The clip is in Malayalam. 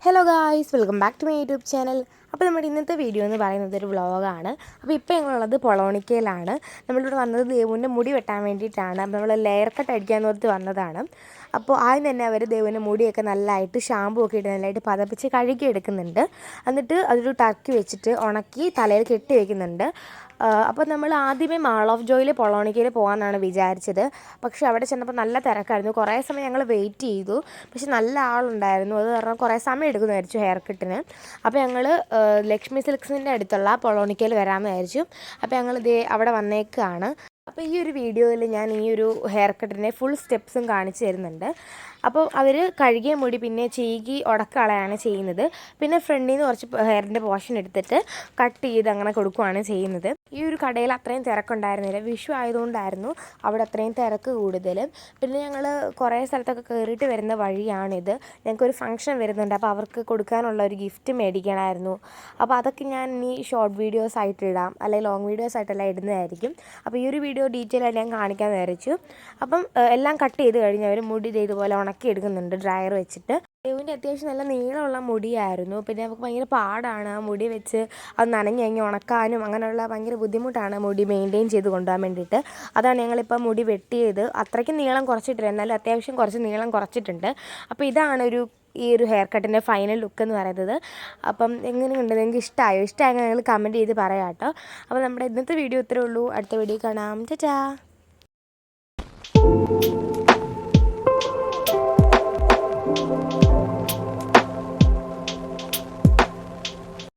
Hello guys, welcome back to my YouTube channel. അപ്പോൾ നമ്മുടെ ഇന്നത്തെ വീഡിയോ എന്ന് പറയുന്നത് ഒരു വ്ളോഗാണ്. അപ്പോൾ ഇപ്പോൾ ഞങ്ങളുള്ളത് പൊളോണിക്കയിലാണ്. നമ്മളിവിടെ വന്നത് ദേവുവിൻ്റെ മുടി വെട്ടാൻ വേണ്ടിയിട്ടാണ്. അപ്പോൾ നമ്മൾ ലെയർ കട്ട് അടിക്കാൻ ഓർത്ത് വന്നതാണ്. അപ്പോൾ ആദ്യം തന്നെ അവർ ദേവുവിൻ്റെ മുടിയൊക്കെ നല്ലതായിട്ട് ഷാമ്പൂ ഒക്കെ ഇട്ട് നല്ലതായിട്ട് പതപ്പിച്ച് കഴുകി എടുക്കുന്നുണ്ട്. എന്നിട്ട് അതൊരു ടർക്കി വെച്ചിട്ട് ഉണക്കി തലയിൽ കെട്ടി വയ്ക്കുന്നുണ്ട്. അപ്പോൾ നമ്മൾ ആദ്യമേ മാൾ ഓഫ് ജോയിൽ പൊളോണിക്കയിൽ പോകാമെന്നാണ് വിചാരിച്ചത്. പക്ഷേ അവിടെ ചെന്നപ്പോൾ നല്ല തിരക്കായിരുന്നു. കുറേ സമയം ഞങ്ങൾ വെയിറ്റ് ചെയ്തു. പക്ഷെ നല്ല ആളുണ്ടായിരുന്നു. അത് കാരണം കുറേ സമയം എടുക്കുമെന്ന് വിചാരിച്ചു ഹെയർ കട്ടിന്. അപ്പോൾ ഞങ്ങൾ ലക്ഷ്മി സിൽക്സിൻ്റെ അടുത്തുള്ള പൊളോണിക്കയിൽ വരാമെന്ന് വിചാരിച്ചു. അപ്പോൾ ഞങ്ങൾ അവിടെ വന്നേക്കാണ്. അപ്പോൾ ഈ ഒരു വീഡിയോയിൽ ഞാൻ ഈ ഒരു ഹെയർ കട്ടിൻ്റെ ഫുൾ സ്റ്റെപ്സും കാണിച്ചു തരുന്നുണ്ട്. അപ്പോൾ അവർ കഴുകിയ മുടി പിന്നെ ചീകി ഉടക്കളയാണ് ചെയ്യുന്നത്. പിന്നെ ഫ്രണ്ടിൽ നിന്ന് കുറച്ച് ഹെയറിൻ്റെ പോർഷൻ എടുത്തിട്ട് കട്ട് ചെയ്ത് അങ്ങനെ കൊടുക്കുകയാണ് ചെയ്യുന്നത്. ഈ ഒരു കടയിൽ അത്രയും തിരക്കുണ്ടായിരുന്നില്ല. വിഷു ആയതുകൊണ്ടായിരുന്നു അവിടെ അത്രയും തിരക്ക് കൂടുതൽ. പിന്നെ ഞങ്ങൾ കുറേ സ്ഥലത്തൊക്കെ കയറിയിട്ട് വരുന്ന വഴിയാണിത്. ഞങ്ങൾക്കൊരു ഫംഗ്ഷൻ വരുന്നുണ്ട്. അപ്പോൾ അവർക്ക് കൊടുക്കാനുള്ള ഒരു ഗിഫ്റ്റ് മേടിക്കണമായിരുന്നു. അപ്പോൾ അതൊക്കെ ഞാൻ ഇനി ഷോർട്ട് വീഡിയോസ് ആയിട്ട് ഇടാം, അല്ലെങ്കിൽ ലോങ് വീഡിയോസ് ആയിട്ടെല്ലാം ഇടുന്നതായിരിക്കും. അപ്പോൾ ഈ ഒരു വീഡിയോ ഡീറ്റെയിൽ ആയിട്ട് ഞാൻ കാണിക്കാൻ വിചാരിച്ചു. അപ്പം എല്ലാം കട്ട് ചെയ്ത് കഴിഞ്ഞ് അവർ മുടി ഇതുപോലെ ഉണക്കി എടുക്കുന്നുണ്ട് ഡ്രയർ വെച്ചിട്ട്. ദേവുവിൻ്റെ അത്യാവശ്യം നല്ല നീളമുള്ള മുടിയായിരുന്നു. പിന്നെ നമുക്ക് ഭയങ്കര പാടാണ് ആ മുടി വെച്ച് അത് നനഞ്ഞ് കഴിഞ്ഞ് ഉണക്കാനും അങ്ങനെയുള്ള ഭയങ്കര ബുദ്ധിമുട്ടാണ് മുടി മെയിൻറ്റെയിൻ ചെയ്ത് കൊണ്ടുപോകാൻ വേണ്ടിയിട്ട്. അതാണ് ഞങ്ങളിപ്പോൾ മുടി വെട്ടിയത്. അത്രയ്ക്ക് നീളം കുറച്ചിട്ടില്ല, എന്നാലും അത്യാവശ്യം കുറച്ച് നീളം കുറച്ചിട്ടുണ്ട്. അപ്പോൾ ഇതാണ് ഈ ഒരു ഹെയർ കട്ടിൻ്റെ ഫൈനൽ ലുക്ക് എന്ന് പറയുന്നത്. അപ്പം എങ്ങനെയുണ്ട്, നിങ്ങൾക്ക് ഇഷ്ടമായോ? ഇഷ്ടമായെങ്കിൽ നിങ്ങൾ കമൻറ്റ് ചെയ്ത് പറയാം കേട്ടോ. അപ്പോൾ നമ്മുടെ ഇന്നത്തെ വീഡിയോ ഇത്രയേ ഉള്ളൂ. അടുത്ത വീഡിയോ കാണാം. ചാ.